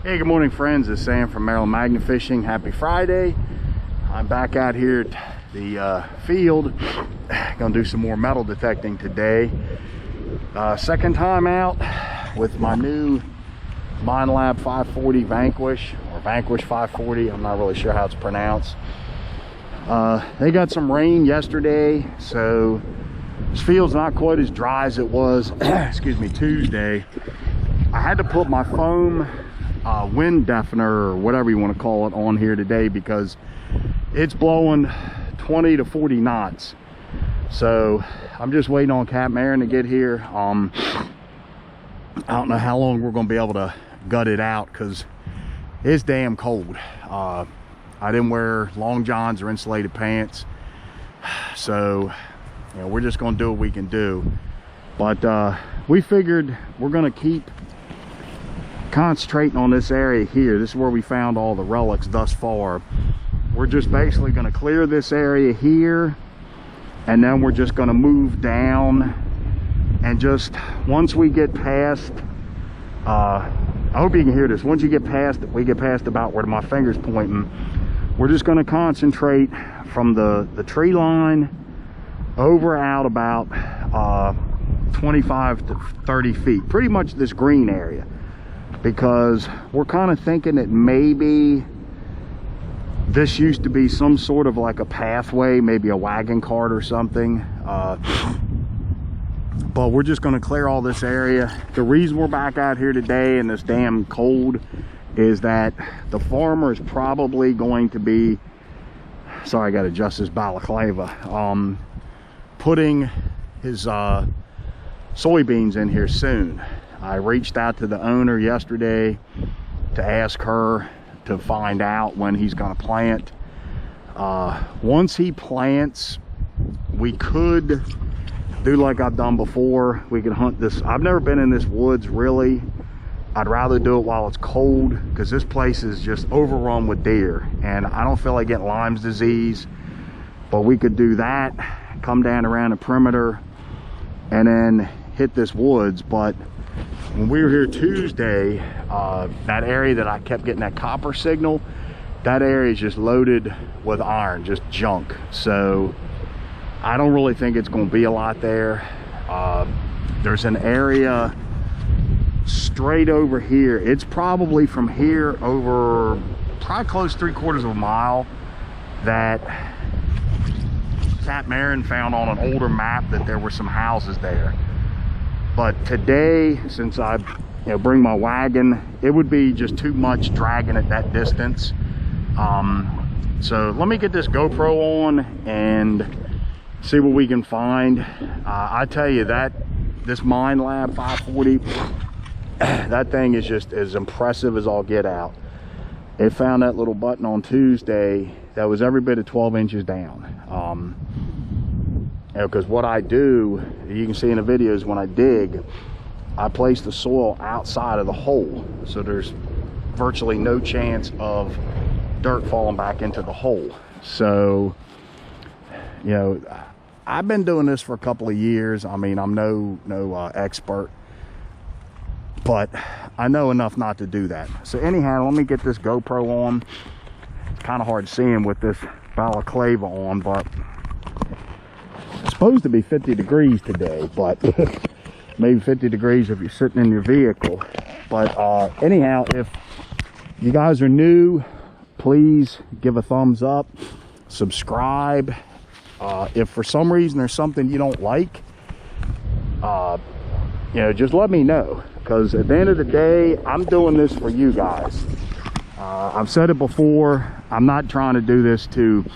Hey, good morning friends. It's Sam from Maryland Magnet Fishing. Happy Friday. I'm back out here at the field. Gonna do some more metal detecting today. Second time out with my new Minelab 540 Vanquish, or Vanquish 540. I'm not really sure how it's pronounced. They got some rain yesterday, so this field's not quite as dry as it was excuse me, Tuesday. I had to put my foam wind deafener, or whatever you want to call it, on here today because it's blowing 20 to 40 knots. So I'm just waiting on Cat Marin to get here. I don't know how long we're going to be able to gut it out because it's damn cold. I didn't wear long johns or insulated pants, so you know, we're just going to do what we can do. But we figured we're going to keep concentrating on this area here. This is where we found all the relics thus far. We're just basically going to clear this area here, and then we're just going to move down, and just once we get past I hope you can hear this, once we get past about where my finger's pointing, we're just going to concentrate from the tree line over out about 25 to 30 feet, pretty much this green area, because we're kind of thinking that maybe this used to be some sort of like a pathway, maybe a wagon cart or something. But we're just going to clear all this area. The reason we're back out here today in this damn cold is that the farmer is probably going to be, sorry, I got to adjust this balaclava, putting his soybeans in here soon. I reached out to the owner yesterday to ask her to find out when he's going to plant. Once he plants, we could do like I've done before. We could hunt this. I've never been in this woods really. I'd rather do it while it's cold because this place is just overrun with deer and I don't feel like getting Lyme's disease. But we could do that, come down around the perimeter, and then hit this woods. But when we were here Tuesday, that area that I kept getting that copper signal, that area is just loaded with iron, just junk. So I don't really think it's going to be a lot there. There's an area straight over here. It's probably from here over probably close 3/4 of a mile that Cat Marin found on an older map that there were some houses there. But today, since I bring my wagon, it would be just too much dragging it that distance. So let me get this GoPro on and see what we can find. I tell you that this Minelab 540, that thing is just as impressive as all get out. It found that little button on Tuesday that was every bit of 12 inches down. Because what I do, you can see in the videos, when I dig, I place the soil outside of the hole, so there's virtually no chance of dirt falling back into the hole. So I've been doing this for a couple of years. I mean, I'm no expert, but I know enough not to do that. So anyhow, let me get this GoPro on. It's kind of hard seeing with this balaclava on, but it's supposed to be 50 degrees today, but maybe 50 degrees if you're sitting in your vehicle. But anyhow, if you guys are new, please give a thumbs up, subscribe. If for some reason there's something you don't like, just let me know, because at the end of the day, I'm doing this for you guys. I've said it before, I'm not trying to do this to,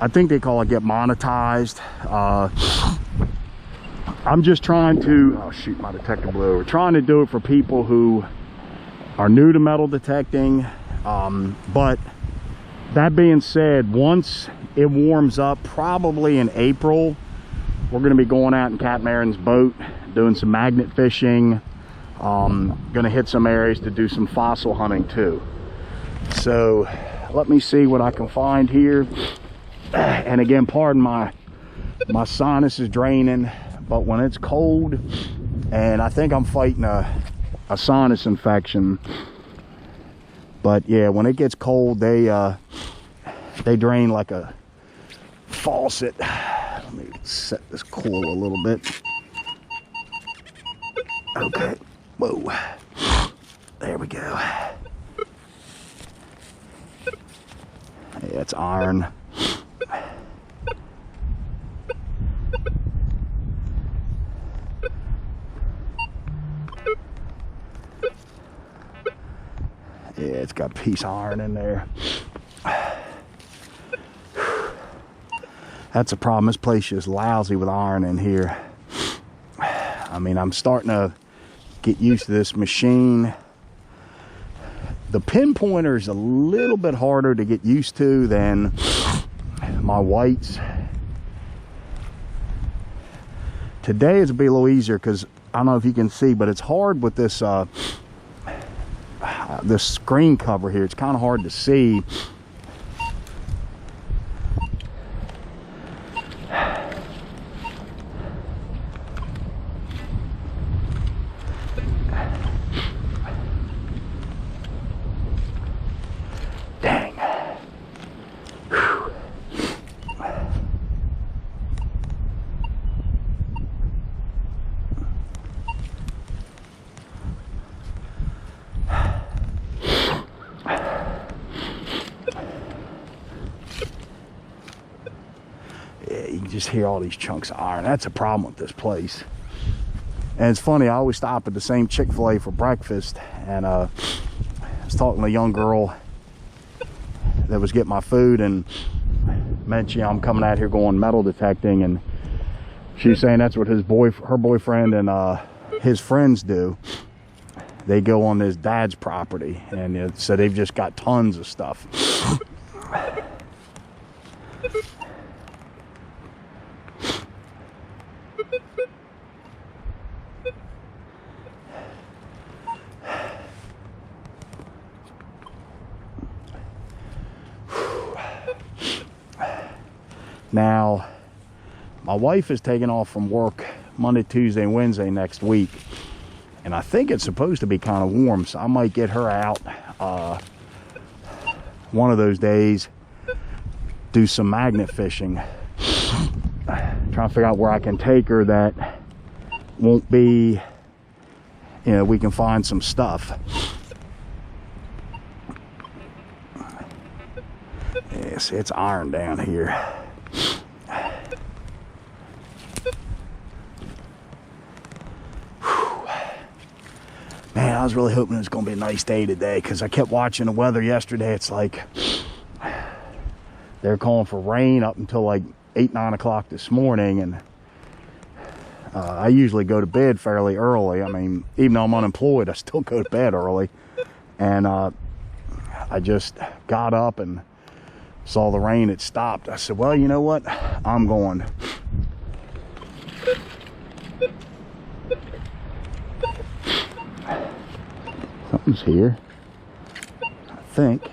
I think they call it get monetized. I'm just trying to, oh shoot, my detector blew over. Trying to do it for people who are new to metal detecting. But that being said, once it warms up, probably in April, we're going to be going out in Cat Marin's boat, doing some magnet fishing. Going to hit some areas to do some fossil hunting too. So let me see what I can find here. And again, pardon my sinus is draining, but when it's cold, and I think I'm fighting a sinus infection, But yeah, when it gets cold, they drain like a faucet. Let me set this cool a little bit. Okay, whoa, there we go. Yeah, it's iron. Yeah, it's got a piece of iron in there. That's a problem. This place is lousy with iron in here. I mean, I'm starting to get used to this machine. The pinpointer is a little bit harder to get used to than my whites. Today is a little easier because I don't know if you can see, but it's hard with this this screen cover here. It's kind of hard to see. Dang. Whew. Yeah, you can just hear all these chunks of iron. That's a problem with this place. And it's funny, I always stop at the same Chick-fil-A for breakfast, and I was talking to a young girl that was getting my food and mentioned, I'm coming out here going metal detecting, and she was saying that's what her boyfriend and his friends do. They go on his dad's property, and so they've just got tons of stuff. Now, my wife is taking off from work Monday, Tuesday, and Wednesday next week. And I think it's supposed to be kind of warm, so I might get her out one of those days, do some magnet fishing. Trying to figure out where I can take her that won't be, you know, we can find some stuff. Yes, it's iron down here. Man, I was really hoping it was going to be a nice day today, because I kept watching the weather yesterday. It's like they're calling for rain up until like 8, 9 o'clock this morning, and I usually go to bed fairly early. I mean, even though I'm unemployed, I still go to bed early. And I just got up and saw the rain had stopped. I said, well, you know what? I'm going. Something's here, I think.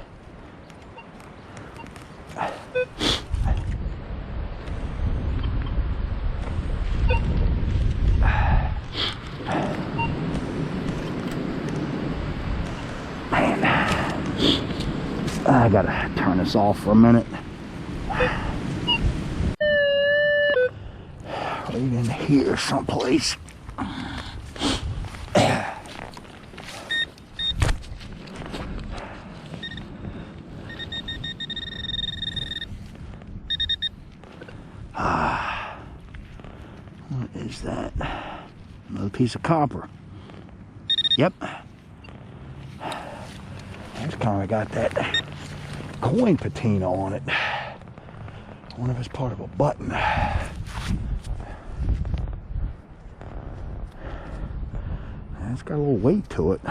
Man, I gotta turn this off for a minute. Right in here someplace. What is that? Another piece of copper. Yep. It's kind of got that coin patina on it. I wonder if it's part of a button. It's got a little weight to it.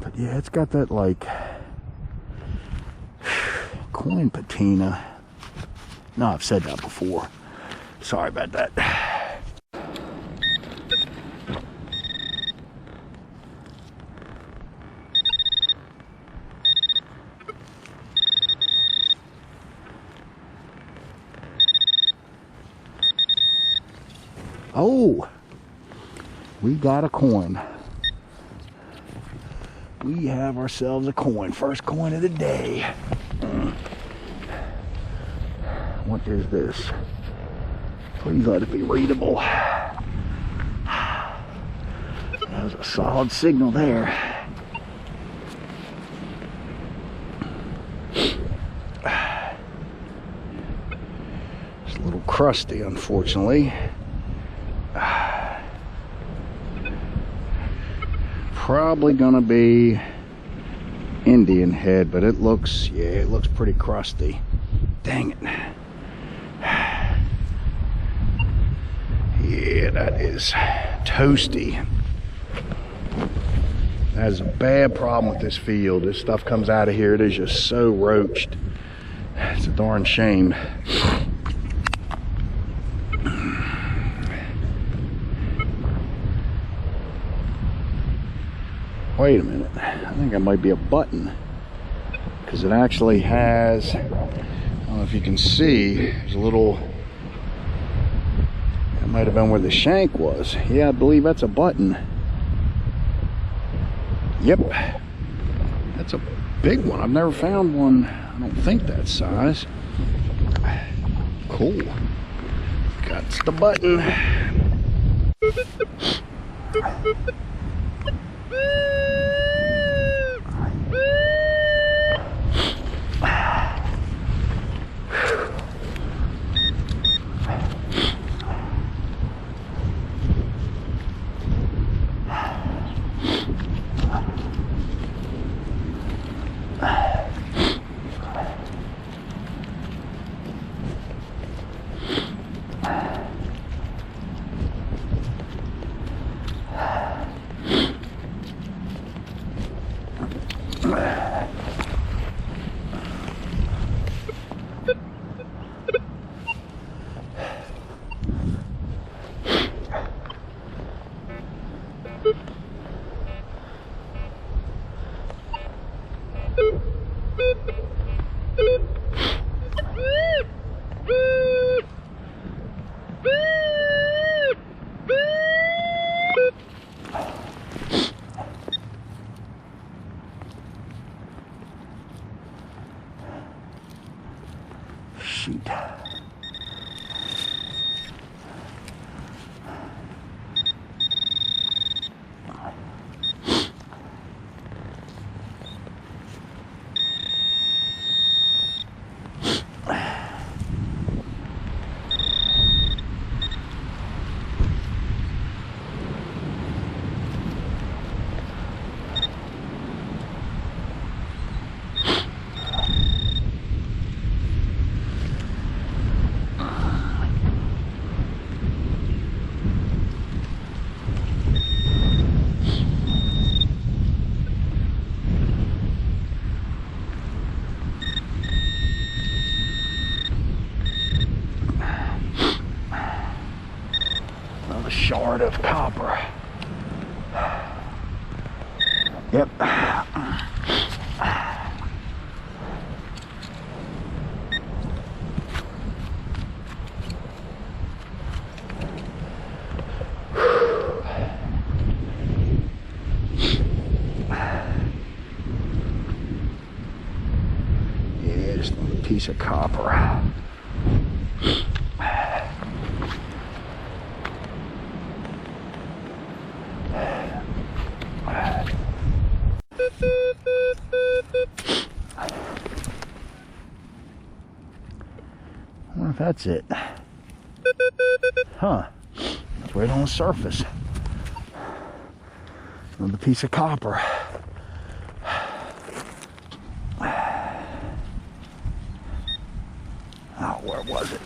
But yeah, it's got that like coin patina. No, I've said that before. Sorry about that. Oh, we got a coin. we have ourselves a coin. First coin of the day. What is this? Please let it be readable. That was a solid signal there. It's a little crusty, unfortunately. Probably gonna be Indian head, but it looks, yeah, it looks pretty crusty. Dang it. Yeah, that is toasty. That is a bad problem with this field. This stuff comes out of here, it is just so roached. It's a darn shame. Wait a minute, I think that might be a button, because it actually has, I don't know if you can see, there's a little, it might have been where the shank was. Yeah, I believe that's a button. Yep, that's a big one. I've never found one, I don't think that size. Cool, that's the button. Shoot. Shard of copper. Yep. Yeah, just another piece of copper. I wonder if that's it. Huh. It's right on the surface. Another piece of copper. Oh, where was it?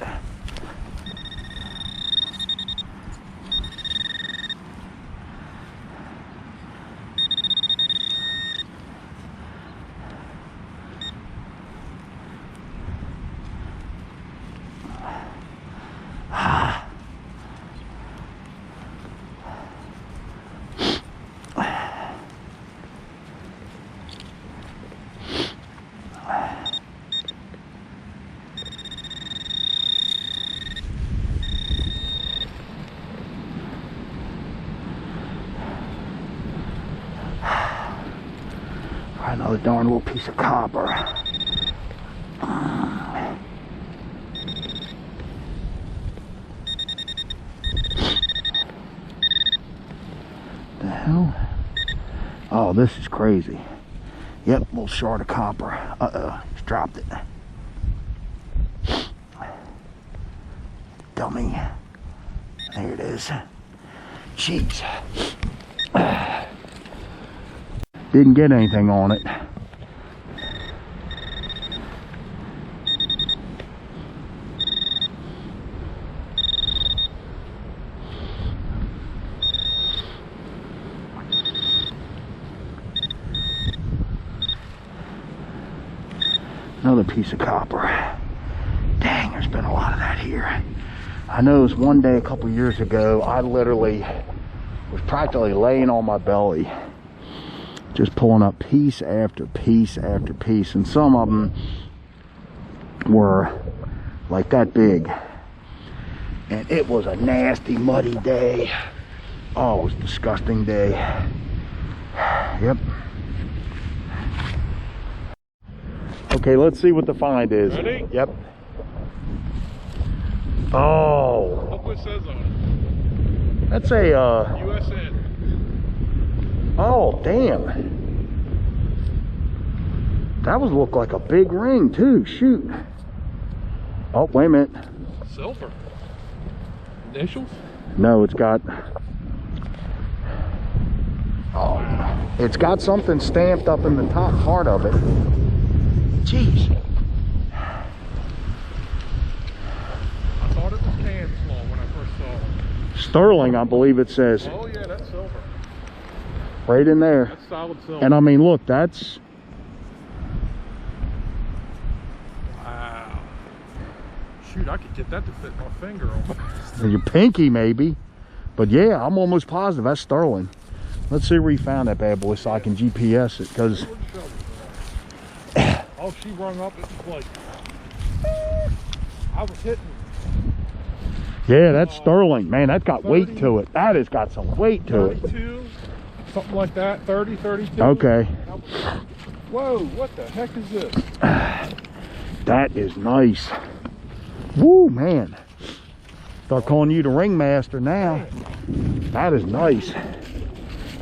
Another darn little piece of copper. The hell? Oh, this is crazy. Yep, little shard of copper. Uh-oh, just dropped it. Dummy. There it is. Jeez. Didn't get anything on it. Another piece of copper. Dang, there's been a lot of that here. I know it was one day a couple years ago, I literally was practically laying on my belly, just pulling up piece after piece after piece, and some of them were like that big. And it was a nasty, muddy day. Oh, it was a disgusting day. Yep. Okay, let's see what the find is. Ready? Yep. Oh. Look what it says on it. That's a USN. Oh, damn. That was look like a big ring too. Shoot. Oh, wait a minute. Silver. Initials? No, it's got. Oh, it's got something stamped up in the top part of it. Jeez. I thought it was canned small when I first saw it. Sterling, I believe it says. Oh yeah, that's silver. Right in there. That's solid silver. And I mean, look, that's. Wow. Shoot, I could get that to fit my finger on. Your pinky, maybe. But yeah, I'm almost positive that's sterling. Let's see where you found that bad boy so I can GPS it, because. Oh, she rung up. It was like I was hitting. Yeah, that's sterling. Man, that's got 30, weight to it. That has got some weight to 32, it. Something like that. 30, 32. Okay. Whoa, what the heck is this? That is nice. Woo, man. Start calling you the ringmaster now. That is nice.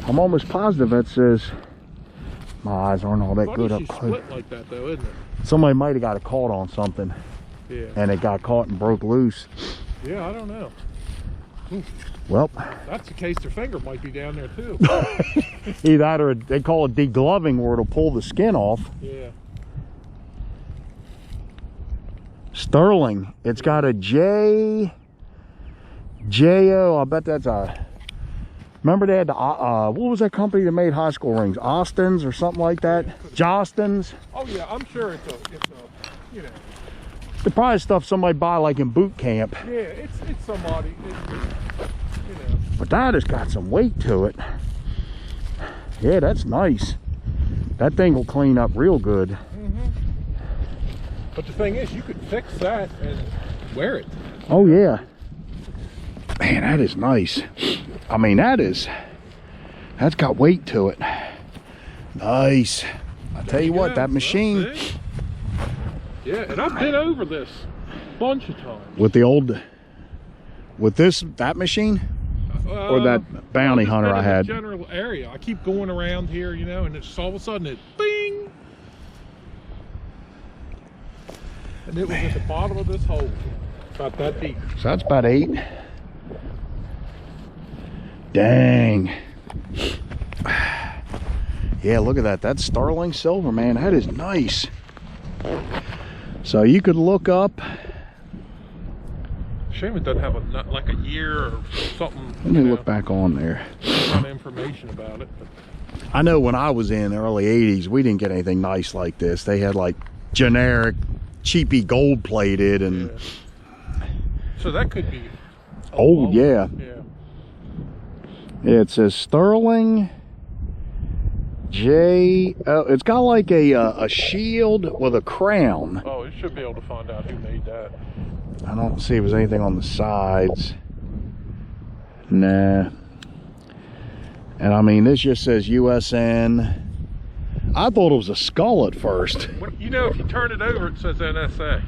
I'm almost positive that says. My eyes aren't all that good up close. Split like that though, isn't it? Somebody might have got it caught on something. Yeah. And it got caught and broke loose. Yeah, I don't know. Ooh. Well. That's the case their finger might be down there too. Either that or they call it degloving, where it'll pull the skin off. Yeah. Sterling. It's got a J-O. I bet that's a. Remember they had the, what was that company that made high school rings? Austin's or something like that? Jostens? Oh yeah, I'm sure it's a, you know. The probably stuff somebody buy like in boot camp. Yeah, it's somebody, you know. But that has got some weight to it. Yeah, that's nice. That thing will clean up real good. Mm-hmm. But the thing is, you could fix that and wear it. Oh yeah. Man, that is nice. I mean, that's got weight to it. Nice. I tell you what, that machine. Yeah, and I've been over this a bunch of times. With the old, that machine? Or that bounty hunter I had? General area. I keep going around here, you know, and it's all of a sudden it bing. And it was at the bottom of this hole. About that deep. So that's about 8. Dang. Yeah, look at that. That's sterling silver, man. That is nice. So you could look up. Shame it doesn't have like a year or something. Let me look back on there. Some information about it. But. I know when I was in the early 80s, we didn't get anything nice like this. They had like generic, cheapy gold plated and. Yeah. So that could be. Old, yeah. Yeah. It says sterling J. Oh, it's got like a shield with a crown. Oh, you should be able to find out who made that. I don't see if there's anything on the sides. Nah. And I mean, this just says USN. I thought it was a skull at first. You know, if you turn it over, it says NSA.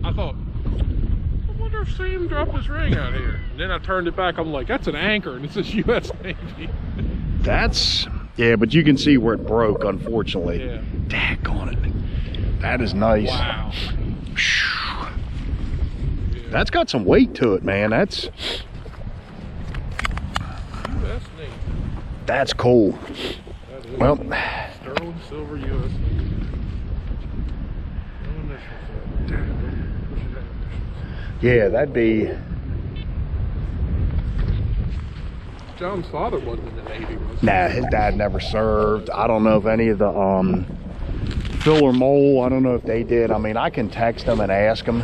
I thought, I wonder if Sam dropped his ring out here. And then I turned it back. I'm like, that's an anchor, and it says U.S. Navy. That's, yeah, but you can see where it broke, unfortunately. Yeah. Daggone it. That is nice. Wow. Yeah. That's got some weight to it, man. That's U.S. Navy. That's cool. That is Well, sterling silver U.S. Navy. yeah, that'd be. John's father wasn't in the Navy, was he? Nah, his dad never served. I don't know if any of the Phil or Mole, I don't know if they did. I mean, I can text them and ask them.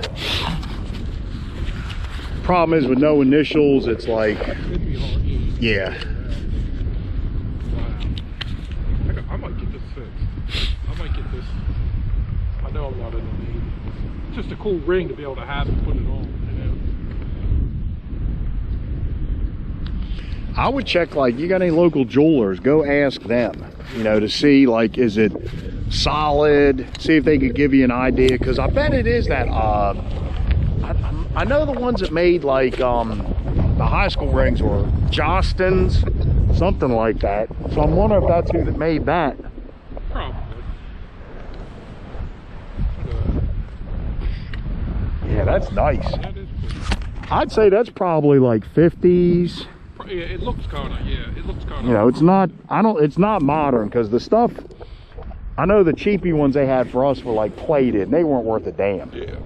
Problem is with no initials, it's like, It'd be hard. yeah. Wow. I might get this fixed. I might get this. I know I'm not in the Navy. It's just a cool ring to be able to have and put it on, you know. I would check, like, you got any local jewelers, go ask them, you know, to see, like, is it solid, see if they could give you an idea, because I bet it is that, I know the ones that made, like, the high school rings were Jostens, something like that, so I'm wondering if that's who that made that. Probably. Yeah, that's nice. That is cool. I'd say that's probably like 50s. Yeah, it looks kind of, yeah, it looks kind of. You know, it's not, it's not modern, because the stuff, I know the cheapy ones they had for us were like plated and they weren't worth a damn. Yeah.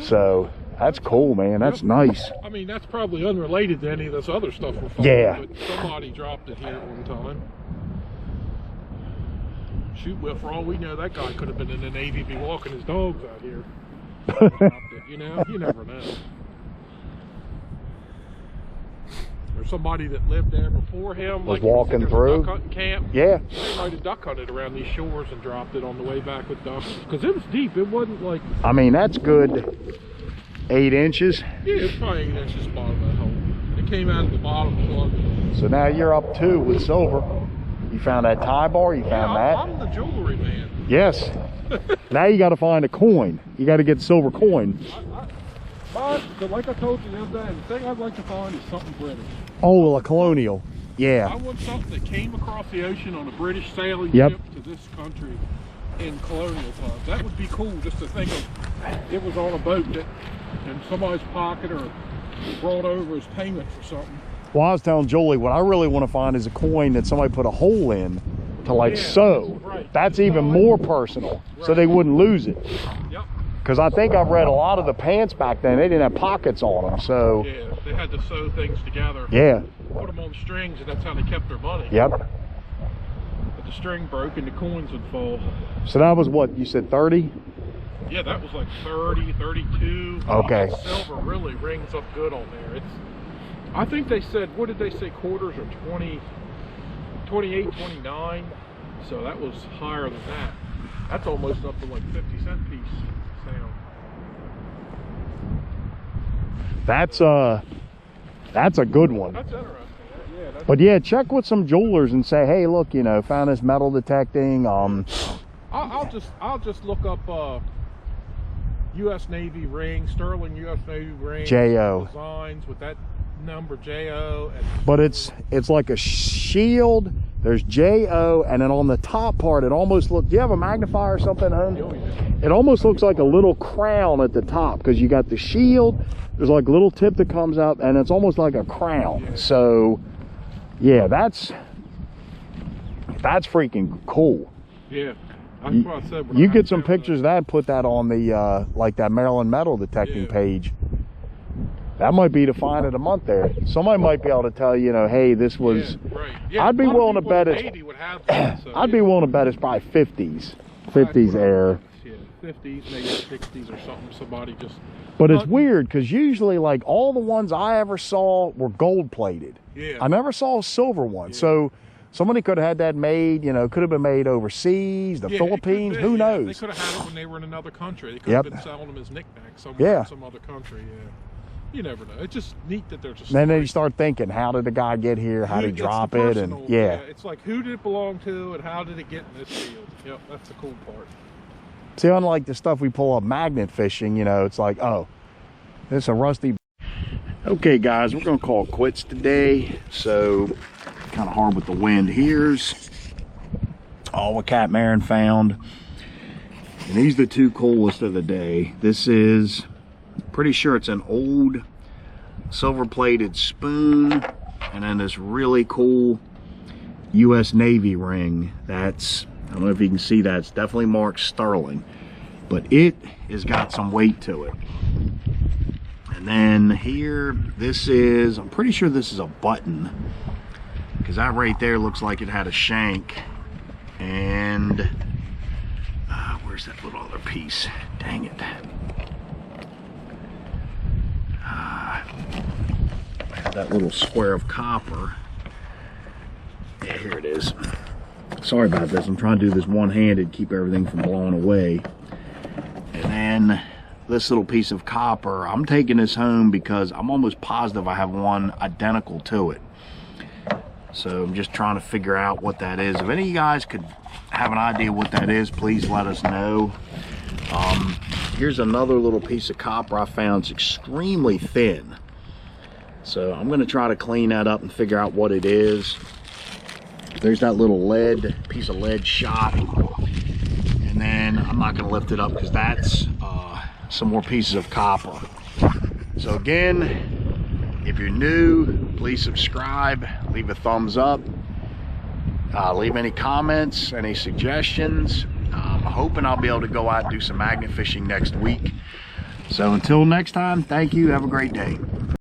So that's cool, man. That's nice. I mean, that's probably unrelated to any of this other stuff we're finding. Yeah. But somebody dropped it here at one time. Shoot, well, for all we know, that guy could have been in the Navy, be walking his dogs out here. Dropped it, you know, you never know. Or somebody that lived there before him Was like walking there's through. a duck hunting camp. Yeah. They might have duck hunted around these shores and dropped it on the way back with ducks, because it was deep. It wasn't like, I mean, that's good 8 inches. yeah, it's probably 8 inches bottom of that hole. It came out of the bottom plug. So now you're up 2 with silver. You found that tie bar, you found that. I'm the jewelry man. Yes. Now you got to find a coin. You got to get silver coin. But like I told you the other day, the thing I'd like to find is something British. Oh, well, a colonial. Yeah. I want something that came across the ocean on a British sailing Yep. ship to this country in colonial times. That would be cool, just to think of it was on a boat that in somebody's pocket or brought over as payment for something. Well, I was telling Julie, what I really want to find is a coin that somebody put a hole in to like Yeah, sew. right. That's even more personal, so they wouldn't lose it. Yep. Because I think I've read a lot of the pants back then, they didn't have pockets on them, so. Yeah, they had to sew things together. Yeah. Put them on strings, and that's how they kept their money. Yep. But the string broke and the coins would fall. So that was what, you said 30? Yeah, that was like 30, 32. Okay. Silver really rings up good on there. It's, I think they said, what did they say, quarters are 20, 28, 29. So that was higher than that. That's almost up to like 50-cent piece sound. That's a good one. That's interesting. Yeah, that's, But yeah, check with some jewelers and say, hey, look, you know, found this metal detecting. I'll just look up U.S. Navy ring, sterling U.S. Navy ring, JO. designs with that number JO. And But it's like a shield. There's JO, and then on the top part, it almost looks. Do you have a magnifier or something, hon? oh, yeah. It almost looks like a little crown at the top, because you got the shield. There's like a little tip that comes up, and it's almost like a crown. Yeah. So, yeah, that's freaking cool. Yeah. That's what I said. You get some pictures of that, put that on the like that Maryland metal detecting page. That might be the find of the month there. Somebody might be able to tell you, know, hey, this was. Yeah, right. Yeah, I'd be willing to bet it's. Navy would have that, so, I'd be willing to bet it's probably 50s air. Yeah, 50s, maybe 60s or something. Somebody just. But it's weird, because usually, like, all the ones I ever saw were gold plated. Yeah. I never saw a silver one. Yeah. So somebody could have had that made, you know, could have been made overseas, the Yeah, Philippines, it could be, who yeah. knows? They could have had it when they were in another country. They could Yep. have been selling them as knickknacks somewhere Yeah. in some other country. Yeah. you never know. It's just neat that there's a Then story. you start thinking, how did the guy get here? How did he It's drop the it? And personal, yeah. it's like, who did it belong to and how did it get in this field? Yep, that's the cool part. See, unlike the stuff we pull up magnet fishing, you know, it's like, oh, this is a rusty. Okay, guys, we're gonna call it quits today. So, kind of hard with the wind. Here's all what Cat Marin found. And these are the two coolest of the day. This is, pretty sure it's an old silver-plated spoon, and then this really cool U.S. Navy ring. That's, I don't know if you can see that, it's definitely marked sterling, but it has got some weight to it. And then here, this is, I'm pretty sure this is a button, because that right there looks like it had a shank. And where's that little other piece? Dang it. That little square of copper. Yeah, here it is. Sorry about this. I'm trying to do this one-handed, keep everything from blowing away. And then this little piece of copper, I'm taking this home because I'm almost positive I have one identical to it. So I'm just trying to figure out what that is. If any of you guys could have an idea what that is, please let us know. Here's another little piece of copper I found. It's extremely thin. So I'm going to try to clean that up and figure out what it is. There's that little lead, piece of lead shot. And then I'm not going to lift it up because that's some more pieces of copper. So again, if you're new, please subscribe, leave a thumbs up, leave any comments, any suggestions. I'm hoping I'll be able to go out and do some magnet fishing next week. So until next time, thank you, have a great day.